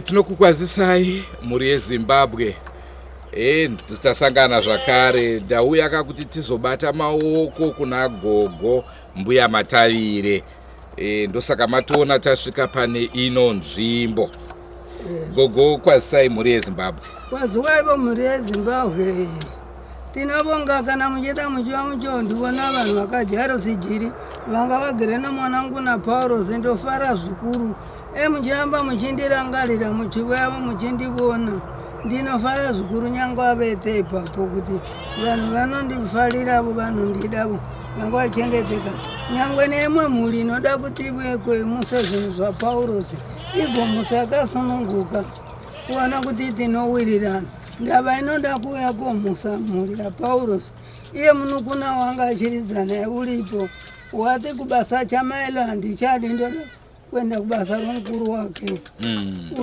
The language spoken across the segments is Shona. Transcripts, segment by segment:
Tinokukwazisai muri yeZimbabwe. Tutasangana zvakare ndauya kuti tizobata maoko kuna gogo Mbuya Matavire. Ndosaka matoona tasvika pane ino nzvimbo. Gogo, kwazisai muri yeZimbabwe. Kwazisai muri yeZimbabwe. Tinabonga kana muchida muchiva muchondivona vanhu vakajaro sijiri vanga vagere nomwanangu naPauro zindofara zvikuru. Muchiramba muchindirangarira muchiwavo muchindivona ndinofara zvikuru nyangwa avete ipapo kuti vanhu vanondifariravo vanondidavo vanga vachengeteka nyangwe nemwe mhuri inoda kuti kwemuse zvinhu zvaPaurosi igomusa akasununguka kuona kuti tinowirirana ndava inoda kuuya komusa mhuri yaPaurosi iye munukuna wanga achiridzana uripo wati kubasa chamailandi chadi ndoda kwenda kubasa romukuru wake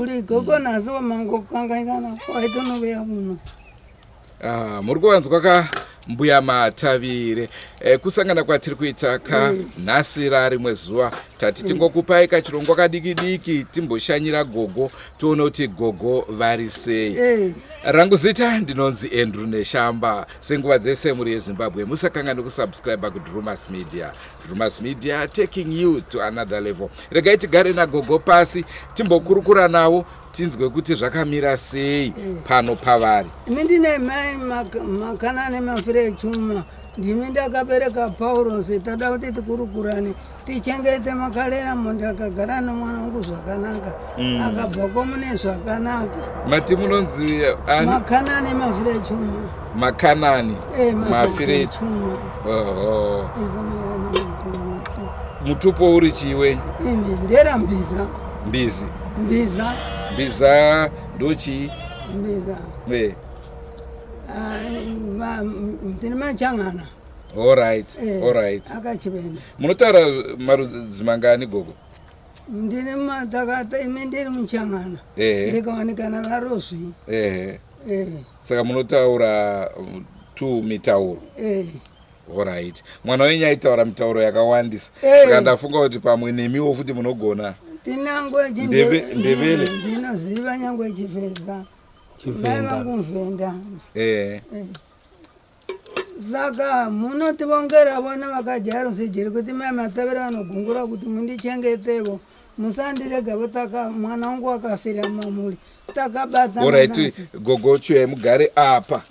uri gogo nhasi wamangokangaikana waitonoveya muno. Muri kuvanzwa Mbuya Matavire. Kusangana kwatiri kuita nhasi rimwe zuva tati tingokupai kachirongwa kadiki timboshanyira gogo tione kuti gogo vari sei. Rangu zita ndinonzi Andrew Neshamba. Senguva dzese muri yeZimbabwe musakanganwe kusubscribe kuDrewmas Media. Drewmas Media taking you to another level. Regai tigare nagogo pasi timbokurukura nawo tinzwe kuti zvakamira sei pano pavari. Ndine mai makanane mafire chuma ndimi ndakabereka Paurosi tada kuti tikurukurane tichengete makarera mundu akagara nomwanangu zvakanaka akabvako mune zvakanaka. Mati munonzi ani? Makanane mafire chuma. Makanani mafire chuma. Mutupo uri chiwe? Ndera mbiza. Mbiza ndochi? Mbiza. Ndine machangana. All right. Akachivenda. Munotaura marudzi mangani gogo? Ndine matakata ime ndiri muchangana. Ndikawanikana varozvi. Saka munotaura 2 mitauro. All right. Mwana wenyu aitaura mitauro yakawandisa. Saka ndafunga kuti pamwe nemiwo futi munogona. Tinangwe ndevele. Ndinoziva nyangwe chivenda. Vangumvenda. Saka munotivongera vona vakajaro sijiri kuti mai Matavire vanogungura kuti mundichengetevo musandirega votaka mwana wangu akafira mamuri takabata. Alright, gogo chwe mugare apa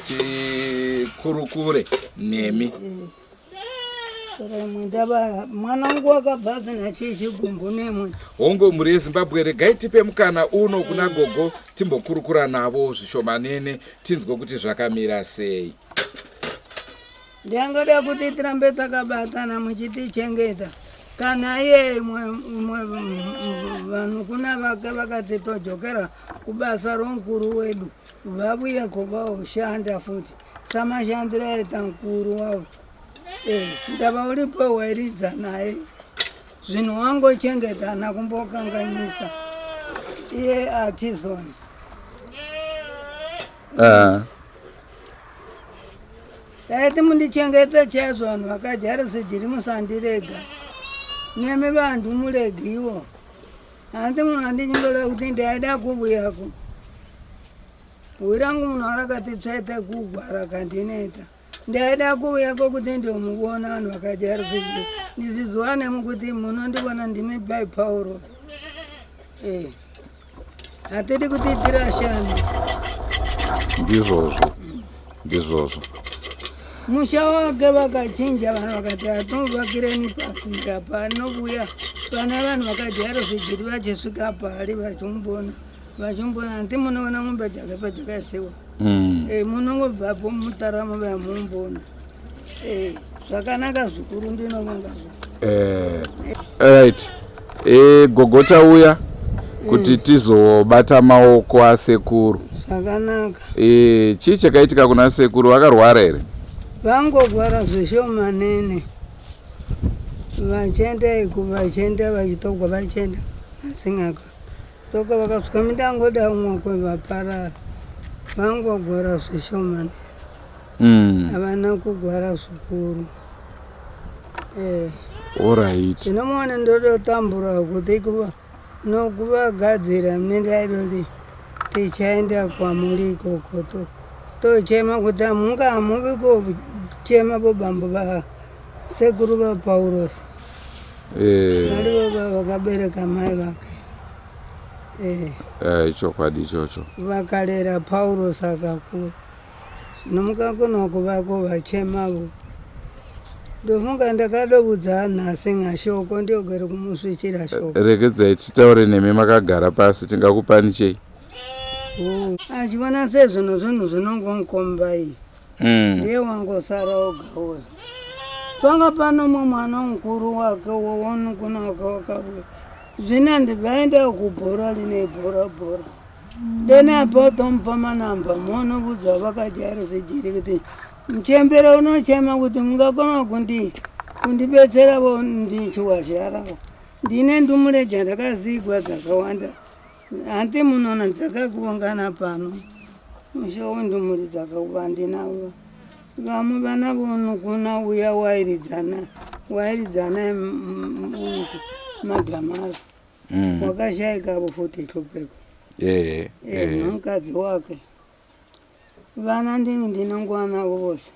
tikurukure nemi. Mwana wangu akabhazi nachigumbu nemwe. Hongo muri yeZimbabwe regai tipe mukana uno kuna gogo timbokurukura navo zvishomanene tinzwe kuti zvakamira sei. Ndangada kuti tirambe takabatana muchitichengeta kana iye vanhu kuna vake vakati tojokera kubasa romukuru wedu vabuye kuvaoshanda futi samashandiro aita mukuru wavo. Ndava ulipo wairidza naye zvinhu wangochengetana kumbokanganyisa iye artisan. Daiti mundichengete chaizvo vanhu vakajara sejiri musandirega nemi vanhu muregiwo handi munhu andichingoda kuti ndaida kubuyako wirangu munhu arakati tsvaite kugwara kandineta ndaida kuyako kuti ndomuona vanhu vakajara sejiri ndisizowane mukuti munondivona ndimi by Paulo. Hatidi kuti tirashane ndizvozvo. musha wake vakachinja vanhu vakati hatovakireni pasira panovuya pana vanhu vakati harosijiri vachisvika pari vachimbona ndi munoona mombe dzake padzakasiwa munongobvapo mutaramo vamumbona zvakanaka zvikuru ndinovonga right gogota uya kuti tizobata maoko asekuru zvakanaka chii chakaitika kuna sekuru vakarwara here vangogwara zvishomanene vachienda iku vachienda vachitogwa vachienda asingaka toka vakasvika mindangoda umwe kwevaparara vangogwara zvishomanene havana kugwara zvikuru alright tinomuona ndodotambura kuti nokuvagadzira mindaidoti tichaenda kwamuri ikoko tochema kuti hamunga hamuvi kuchema bobambo vasekuru vapaurosi varivo vakabereka mai vake chokwadi ichocho vakarera paurosi akakura zvino mukakona kuvako vachemavo ndofunga ndakadoudza nhasi ngashoko ndiogere kumusvichira shoko rekedzai titaure nemi makagara pasi tingakupani chei achiona sezvino zvinhu zvinongomukomba iyi ndiye wangosara ogaura panga pano mwe mwana mukuru wake wonukuna wake wakabuya zvino ndibvaenda kubhora line bhora dene apa tomupa manamba monobudza vakajarosijiri kuti muchembera unochema kuti mungakona kundibetseravo ndichiwazharavo ndine ndumure dzandakazigwa dzakawanda handi munona dzakakuungana pano mushowo ndumuri dzakawandinavo vamwe vana vonukuna uya wairidzana madhamara wakashayikavo futi hlupeko nomukadzi wake vana ndini ndinonguva navo vose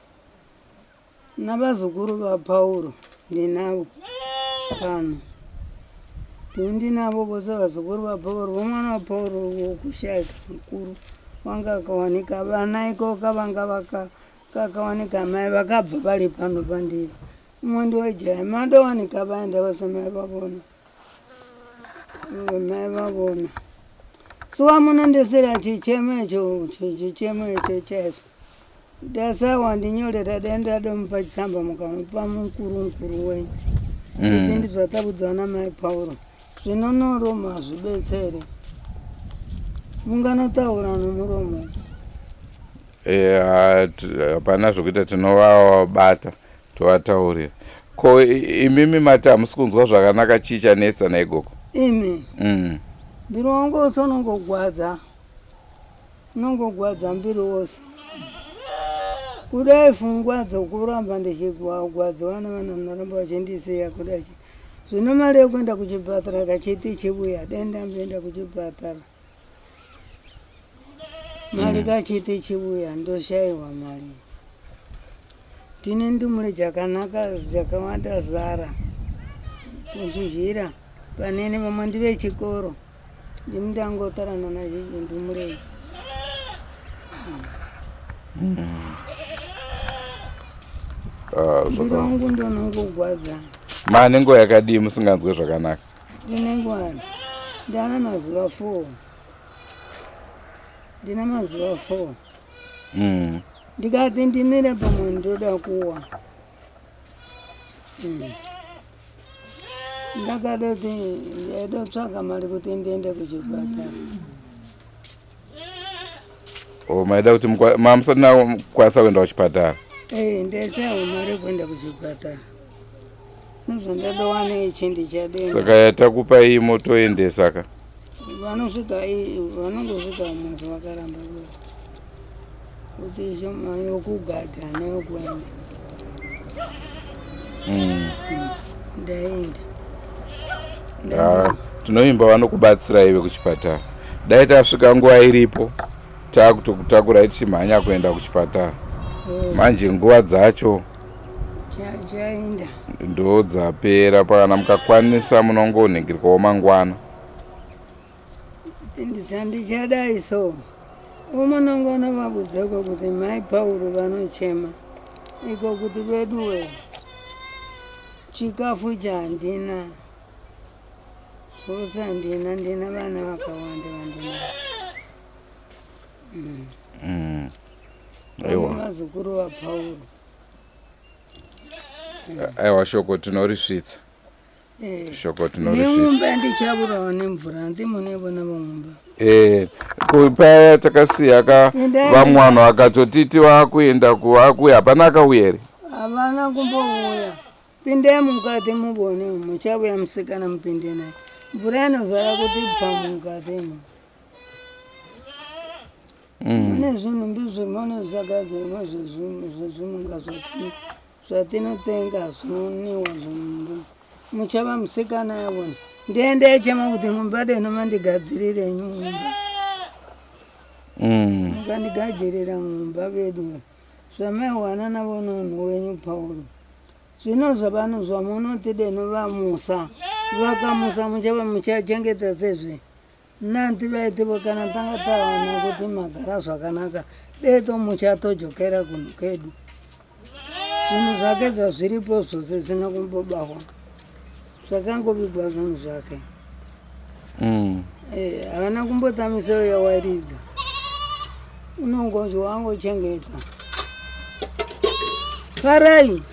navazukuru vapauro ndinavo pano ndinavo vose vazukuru vapauro vomwana wapauro wokushayika mukuru wanga akawanika vana ikoka vanga kakawanika mai vakabva vari pano pandiri umwe ndiwejaya madowanika vaenda vose mai vavona suwa munondisira chichemo icho chaizvo ndasawa ndinyorera denda domupa chisamba mukamupa mukuru wenyu kuti ndizvatabudzwa namai pauro zvinonoroma zvibetsere munganotaura nomuromo hapana zvokuita tinovabata tovataurira ko imimi mati hamusi kunzwa zvakanaka chii chanetsa naigoko imi mbiri wangu wose unongogwadza mbiri wose kudai pfungwa dzokuramba ndichigwadzwa nevana vanoramba vachindisiya kudai zvino mari yekuenda kuchipatara kachiti chibuya denda mboenda kuchipatara mari kachiti chibuya ndoshayiwa mari tine ndumure dzakanaka dzakawanda zara kuzhizhira panene vamwe ndivechikoro ndimundangotarana nazvizvo ndumurei mbiri wangu ndonongogwadza mane nguva yakadii musinganzwe zvakanaka ndine nguva ndana mazuva 4 ndikati ndimire pamwe ndoda kuwa ndakadoti ndaidotsvaga mari kuti ndiende kuchipatara maida kuti mamusati nakwanisa kuenda kuchipatara ndaisawo mari yekuenda kuchipatara nozvandadowane ichi ndichadenga saka yatakupai motoendesa ka vanongosvika mwezi vakaramba kuti shoma yokugadha neyokuenda ndaenda tinoimba vanokubatsira ive kuchipatara dai tasvika nguva iripo takutokutakura tichimhanya kuenda kuchipatara manje nguva dzacho chaenda ndo dzapera pakana mukakwanisa munongonhengirikawo mangwana ndichadai so umunongona vabudzeko kuti mai pauro vanochema iko kuti veduwe chikafu chandina kusa ndina vana vakawanda vandina aiwa mazukuru vaPauro. aiwa shoko tinorisvitsa shoko tinorisvitsa nemumba ndichavurawo nemvura ndimunevona vomumba kupaya takasiya vamwe vanhu vakatotiti vakuenda kuvakuya hapana akauya here havana kumbouya pindai mukati muvone muchavuya musikana mupinde naye mvura inozara kuti pamukatimo mune zvinhu mbizvimone zvakadzirwa zvezvimunga zvatinotenga zvinoniwa zvemumba muchava musikana yavona ndiende echema kuti mumba denomandigadzirire nyumba mukandigadzirira nyumba vedu zvamaiwana navo nunhu wenyu Pauro zvino zvavanhu zvamunoti deno vamusa vakamusa muchava muchachengeta sezve nanti vaitivo kana tanga tawana kuti magara zvakanaka deto muchatojokera kunhu kedu zvinhu zvake zvazviripo zvose zvisina kumbobawa zvakangobigwa zvinhu zvake havana kumbotamisewo yawairidza unongonzwa wangochengeta farai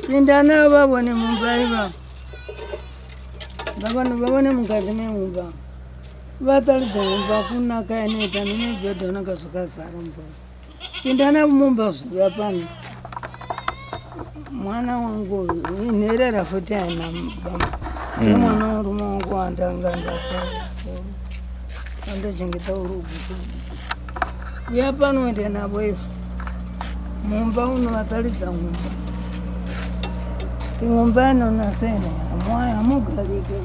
pindana vavone mumba iva vavone mukati memumba vataridza mumba kunaka inoita nemibhedha unonga zvakazara mumba pindana mumba zviya pano mwana wangu inherera futi haina nemwana warume wangu wandachengeta urugu uya pano ende navo ivo mumba unovataridza mumba imumba inonasena hamugarike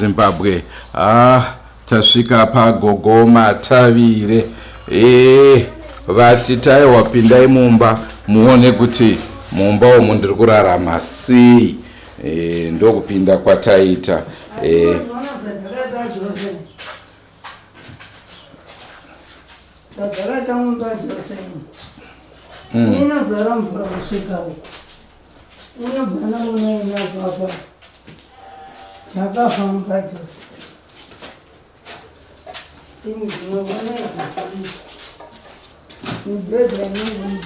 Zimbabwe tasvika pagogo Matavire vati taiwa pindai mumba muone kuti mumba umu ndiri kurarama sei ndokupinda kwataita inozara mvura kusvika uko unobvana unainazapa takafamba chose imi zvimwe vanaizvo mibhedha inongo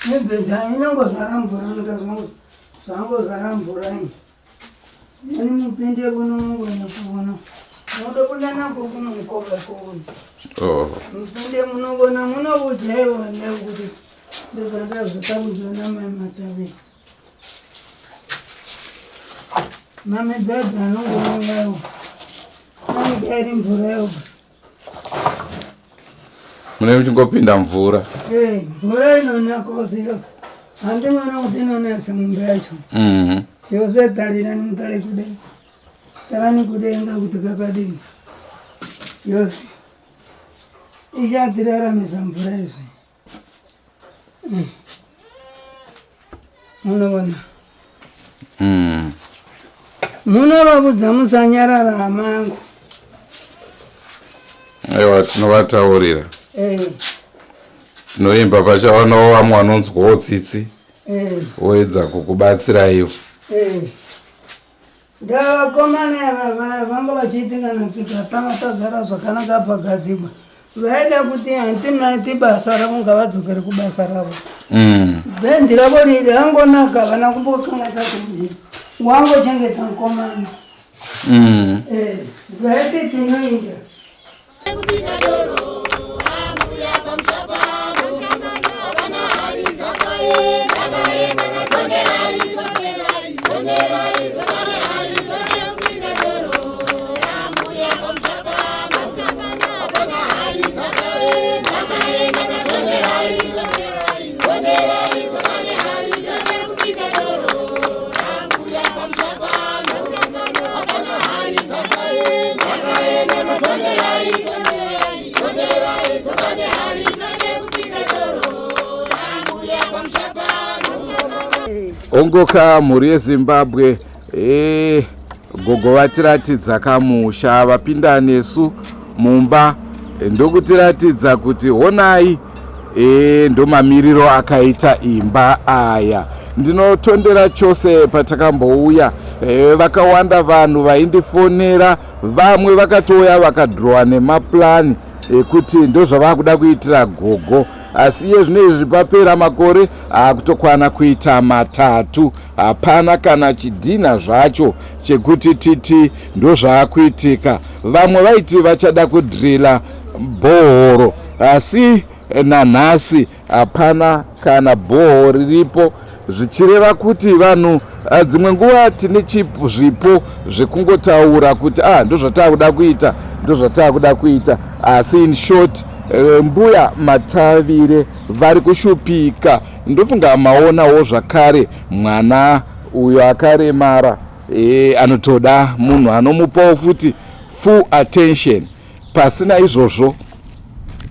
mibhedha inongozara mvura zvangozara mvura iyi yani mupinde kuno mungwena kuona moda kulana kuno mkoba kuona mupinde munobona munobujaiwa nekuti ndivanda zvitabujana mai Matavire mamibhedha anongoongawo angairi mvura yoga mune muchingopinda mvura mvura inonyakoziyo handimana kuti inonesa mumba yacho yose tarirani mutare kudenga tarani kudenga kuti kakadini yose ichadiraramisa mvura izvi munobona munovabudza musanyarara hama yangu aiwa tinovataurira tinoimba pachavanawo vamwe vanonzwawo tsitsi woedza kukubatsiraiwo ndavakomana ava vanga vachiitingana tikatanga tagara zvakanaka pagadzigwa vaida kuti hantimaiti basa ravo ngavadzokere kubasa ravo bhendi ravo riri hangonaka vana kumbokangata kuti wangochengeta mukomana vaiti tinoinda ongoka mhuri yeZimbabwe gogo vatiratidza kamusha vapinda nesu mumba ndokutiratidza kuti honai ndo mamiriro akaita imba aya. Ndinotondera chose patakambouya vakawanda vanhu vaindifonera, vamwe vakatouya vakadhirowa nemaplani ekuti ndozvavakuda kuitira gogo, asi iye zvino izvi papera makore akutokwana kuita 3, hapana kana chidhina zvacho chekuti titi ndozvaakuitika. Vamwe vaiti vachada kudhirila bhohoro, asi nanhasi hapana kana bhohoro riripo, zvichireva kuti vanhu dzimwe nguva tine zvipo zvekungotaura kuti ndozvatakuda kuita, asi in short Mbuya Matavire vari kushupika. Ndofunga maonawo zvakare mwana uyo akaremara anotoda munhu anomupawo futi full attention. Pasina izvozvo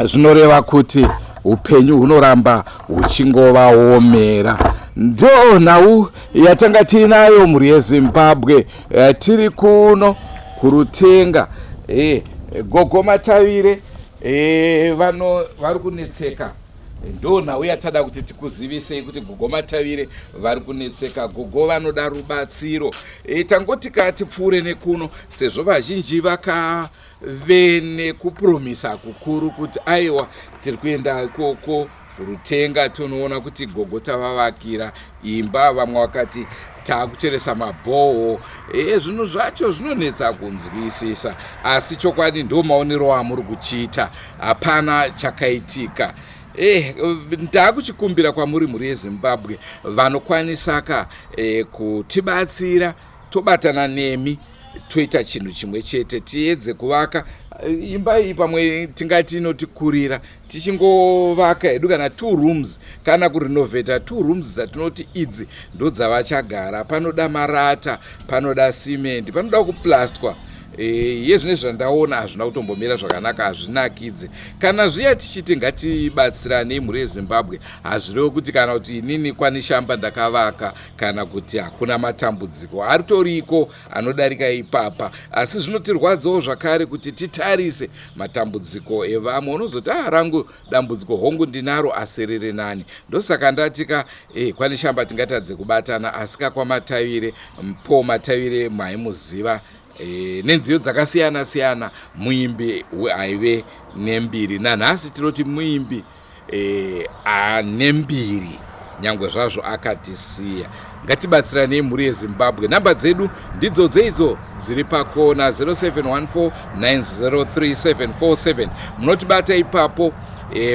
zvinoreva kuti upenyu hunoramba huchingovaomera. Ndo nhau yatanga tinayo mhuri yeZimbabwe, tiri kuno kurutenga. Gogo Matavire vari kunetseka. Ndo nhau yatada kuti tikuzivisei kuti gogo Matavire vari kunetseka. Gogo vanoda rubatsiro. Tangoti tipfuure nekuno sezvo vazhinji vakave nekupromisa kukuru kuti aiwa tiri kuenda ikoko Rutenga tonoona kuti gogo tavavakira imba, vamwe vakati takucheresa mabhoho. Zvinhu zvacho zvinonetsa kunzwisisa, asi chokwadi ndo maonero amuri kuchiita, hapana chakaitika. Ndakuchikumbira kwamuri mhuri yeZimbabwe vanokwanisaka kutibatsira, tobatana nemi toita chinhu chimwe chete, tiedze kuvaka imba iyi. Pamwe tingati inotikurira, tichingovaka hedu kana 2 rooms kana kurinovheta 2 rooms dzatinoti idzi ndo dzavachagara. Panoda marata, panoda simende, panoda kuplastwa. Yezvine zvandaona hazvina kutombomira zvakanaka, hazvinakidze. Kana zviya tichiti ngatibatsirane mhuri yeZimbabwe, hazvirevo kuti kana kuti inini kwanishamba ndakavaka kana kuti hakuna matambudziko aritoriko anodarika ipapa, asi zvinotirwadzawo zvakare kuti titarise matambudziko evamwe. Unozoti rangu dambudziko hongu ndinaro aserere nani. Ndosaka ndatika kwanishamba tingatadze kubatana, asi KWAMATAVIRE Matavire maimuziva nenziyo dzakasiyana siyana. Muimbi aive nembiri, nanhasi tinoti muimbi anembiri, nyangwe zvazvo akatisiya. Ngatibatsirane mhuri yeZimbabwe. Namba dzedu ndidzo dzeidzo dziri pakona 0714903747. Munotibata ipapo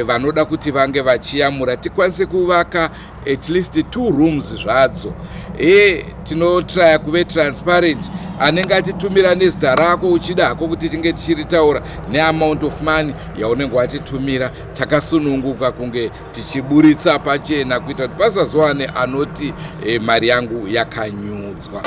vanoda kuti vange vachiyamura tikwanise kuvaka at least 2 rooms zvadzo. Tinotraya kuve transparent. Anenge atitumira nezita rako uchidako kuti tinge tichiritaura neamount of money yaunenge watitumira, takasununguka kunge tichiburitsa pachena kuita kuti pasazowane anoti mari yangu yakanyudzwa.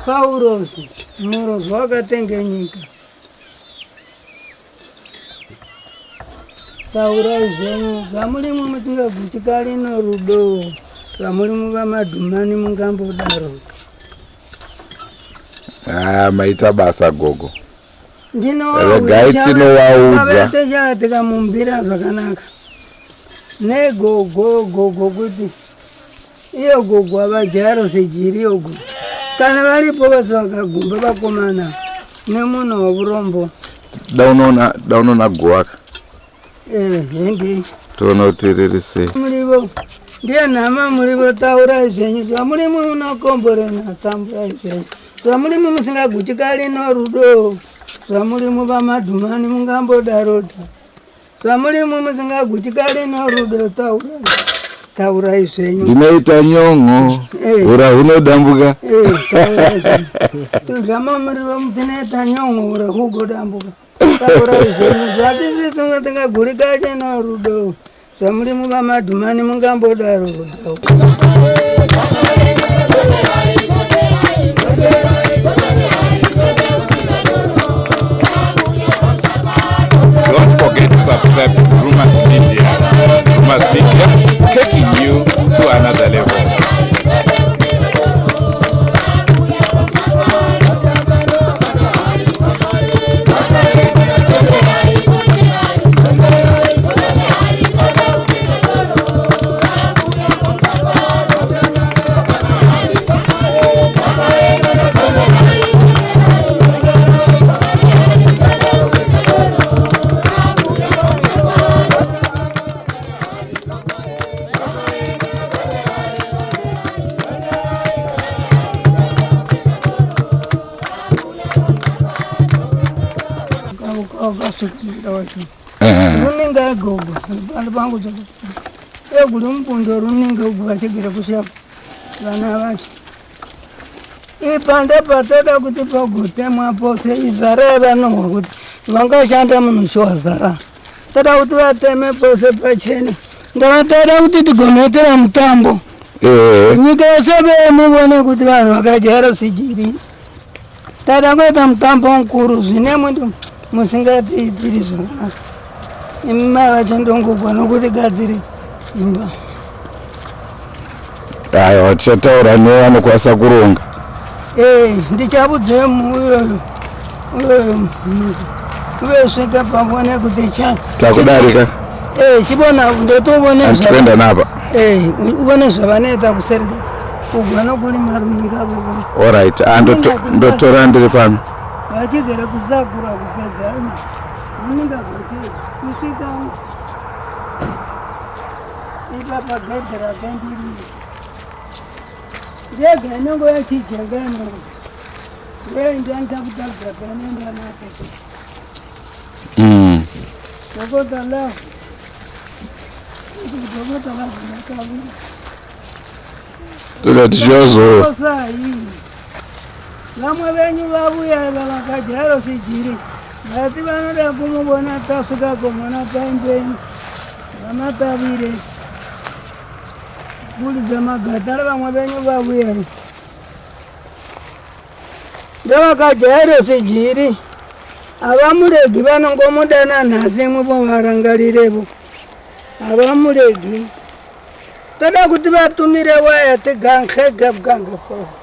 Paurosi murozo wakatengenyika. Taurai zvenyu zvamurimwe musingagutika rino rudo, zvamurimwe vamadhumani mungambodaro. Maita basa gogo. Regai tinovaudza tikamumbira zvakanaka negogo kuti iyo gogo avajaro sejiri yogo kana varipo vasi vakagumba vakomana nemunhu wavurombo daunoona guwaka hende toona kuti riri sei murivo ndiye nama muri votaura izvenyu zvamuri munokombore natambura izvenyu zvamuri musingaguti kali norudo zvamuri muvamadhumani mungambodaroda zvamuri musingaguti kali norudo taura izvenyu ndinoita nyongo ura hunodambuka zvama muri vamutinoita nyongo ura hugodambuka taura izvenyu zvatisisi tingaguri kali norudo zvamuri muvamadhumani mungambodaroda Don't forget to subscribe to Drewmas Media. Drewmas Media taking you to another level. runinga gogo vanhu vangu eguri mupundo runinga ugu vachigere kushapa vana vacho ipande patoda kuti pagutemwa pose izara vanohwa kuti vangashanda munhu showazara toda kuti vateme pose pachene ndavatoda kuti tigometera mutambo nyika yose vemuvone kuti vanhu vakajara sijiri tada kuita mutambo mukuru zvine mundu musingatiitiri zvakanaka imai vacho ndongogwana kuti gadziri imba aiwa tichataura nevanokwanisa kuronga ndichabudze uyoyo uyosvika pambone kuti takudarika chibona ndotoonezvaenda napa uvone zvavanoita kusereka kugwana kuri maruninga allright ndotora ndiri pano vachigere kusakura kupedza runinga kuti kusvika ipapa gedhe rakendiri ndega inongo yachijengemo ndoindanza kutadza panenda napo dokota lao dokota vazinakavira toda tichazoa vamwe venyu vavuya vavakajaro sijiri vati vanoda kumubona tasvika kumona paimbeni vamatavire kulidza magatara vamwe venyu vavuya ndovakajaro sijiri havamuregi vanongomudana nhasi muvo varangarirevo havamuregi toda kuti vatumire waya tigange fosi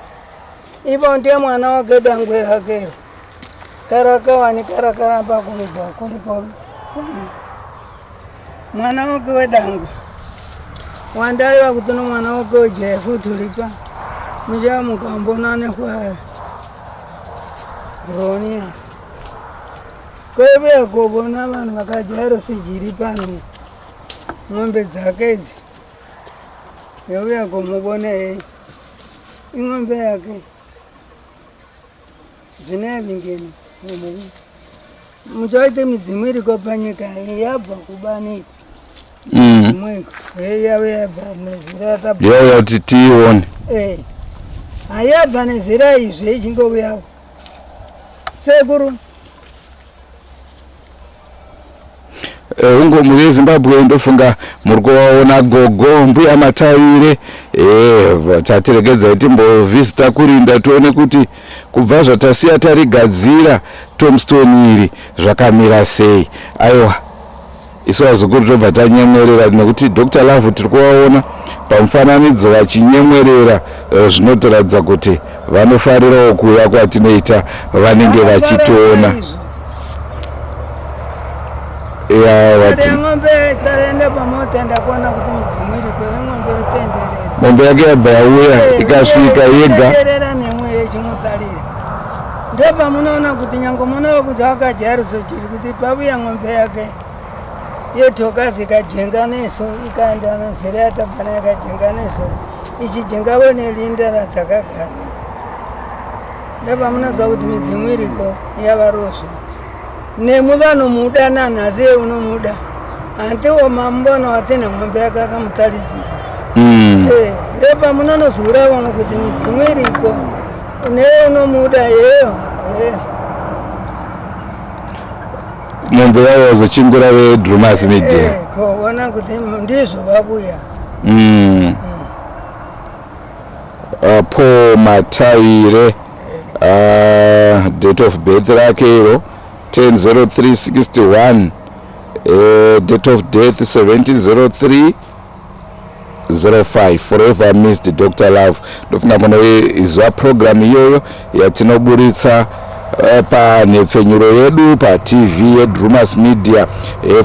ivo ndiye mwana wake dangwe rakero karakawani karakaramba kuvidwa kuliko mwana wake wedangwe wandaleva kuti no mwana wake wejefu tulipa muchamukambona nekwa ronias kweve kubona vanhu vakajaro sijiri pano ng'ombe dzake idzi yauya kumubone ing'ombe yake zvinevingeni muchaite midzimu iriko panyika yabva kubanika mwiko yave yabva nezira yauya kuti tiione hayabva nezira izve ichingouyavo sekuru ungo muri Zimbabwe ndofunga muri kuvaona gogo Mbuya Matavire tatiregedza kuti mbovhizita kurinda tuone kuti kubva zvatasiya tarigadzira tombstone iri zvakamira sei. Aiwa isu vazukuru tobva tanyemwerera nekuti Dr. Love tiri kuvaona pamufananidzo vachinyemwerera zvinotoratidza kuti vanofarirawo kuuya kwatinoita vanenge vachitiona. Mombe yake yabva yauya ikasvika yega ndepa munoona kuti nyango munoona kuti akajariso chiri kuti pavuya ng'ombe yake yetokazi kajenganiso ikaenda nazirata pana kajenganiso ichi jengavone linda ratakagara ndapa munoziva kuti midzimu iriko yavarosvi nemwe vanomuda nanhasi unomuda handiwo mambono watina mwambe yakakamutaridzira ndepa munonozura vamwe kuti midzimu iriko newe unomuda yeyo Mbuya wazochingura Drewmas media kuona kuti ndizvo vabuya po Matavire date of birth rake iro 10/03/61 date of death 17/03/05 forever missed Dr. Love ndofuna kuona izwa program iyoyo yatinoburitsa pa nepfenyuro yedu pa TV Drewmas media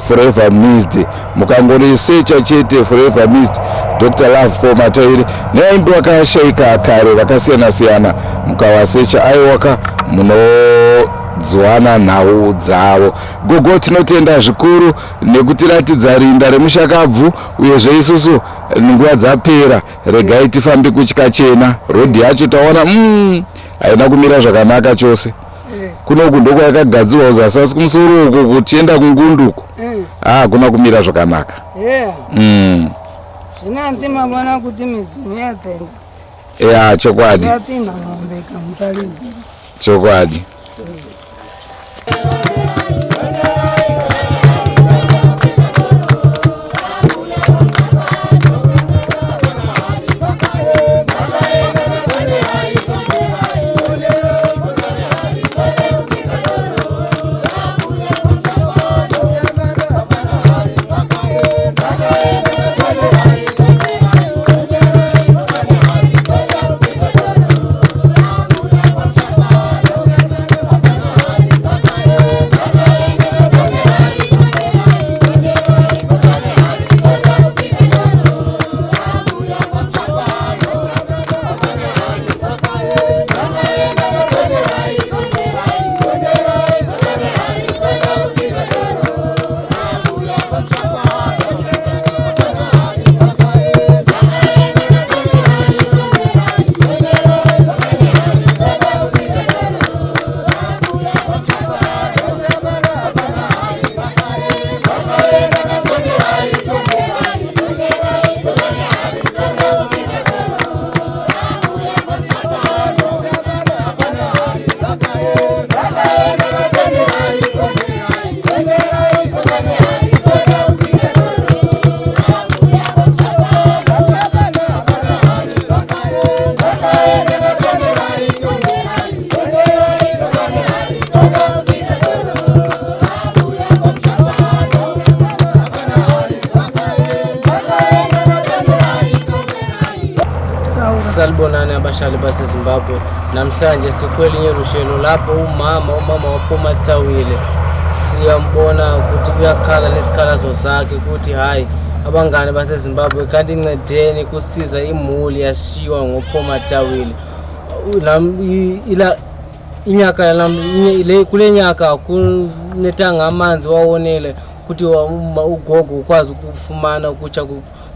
forever missed mukangori search chete forever missed Dr. Love po Matavire neimbi wakashaika kare vakasiyana siyana mukawasecha aiwaka munodzwana nhau dzavo gogo tinotenda zvikuru nekutiratidza rinda remushakabvu uyezve isusu nguva dzapera regai tifambe kuchikachena rodhi yacho taona haina kumira zvakanaka chose kunoku ndoko yakagadzirwa uzasasi kumusoro uko kuchienda kungunduko kuna kumira zvakanaka zvina ndimabona kuti midzimu yatenga chokwadi yatinda mwombeka mutaridzi chokwadi Salibonani abashali base Zimbabwe namhlanje sikwelinye rushelo lapho umama wapho Matavire siyambona ukuthi uyakhala nesikhalazo sakhe ukuthi hayi abangane base Zimbabwe kanti incedeni kusiza imuli yashiwa ngopho Matavire ila inyaka le kulenyaka kunetanga amanzi wawonele ukuthi ugogo ukwazi ukufumana ukucha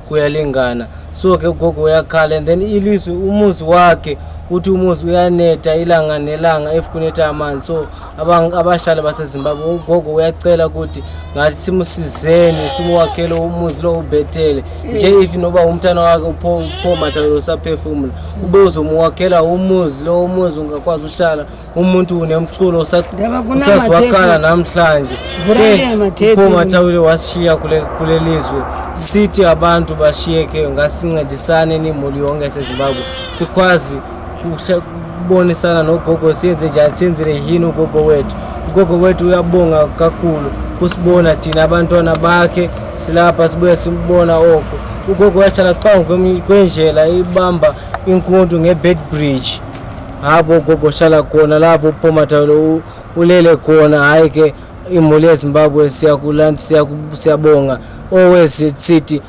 kuyalingana so ke ugogo uyakhala and then ilizwe umuzi wakhe uthi umuzi uyaneta ilanga nelanga efukuneta amanzi so abashali base Zimbabwe ugogo uyacela ukuthi ngathi simusizeni simuwakhele umuzi lo ubhetele nje if noba umntana wakhe upho Matavire usaphefumula ube uzomuwakhela umuzi lo umuzi ungakwazi ushala umuntu unemculo usazwakala namhlanje upho Matavire washiya kule lizwe sithi abantu bashiyeke ngasincedisane nimuli yonke yaseZimbabwe sikwazi kubonisana nogogo siyenze njani senzele yini ugogo wethu uyabonga kakhulu kusibona thina abantwana bakhe silapha sibuye simbona oko ugogo washala qangu kwenjela ibamba inkundu ngebed bridge habo ugogo shala khona lapho upho Matavire ulele khona hayi ke imuli yeZimbabwe siyakulanda siyabonga always sithi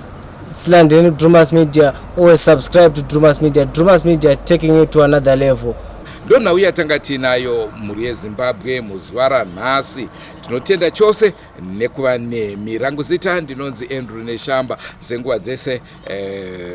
silandeni Drewmas media always subscribe to Drewmas media taking you to another level ndonhau yatanga tinayo mhuri yezimbabwe muzuva ranhasi. Tinotenda chose nekuva nemi. Rangu zita ndinonzi Andrew Neshamba. Zenguva dzese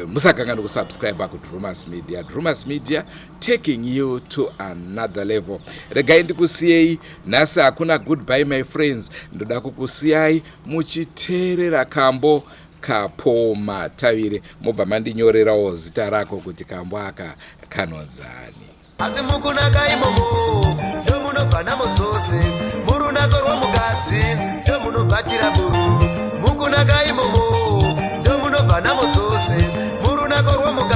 musakanganwa kusubscribe kuDrewmas Media. Drewmas Media taking you to another level. Regai ndikusiyei nhasi, hakuna goodbye my friends. Ndoda kukusiyai muchiteerera kambo KWAMATAVIRE. Mobva mandinyorerawo zita rako kuti kambo aka kanonzani. Asi mukunaka imomo ndomunobva namo dzose, murunako rwomukadzi ndomunobvatira muru. Mukunaka imomo ndomunobva namo dzose, murunako rwomukadzi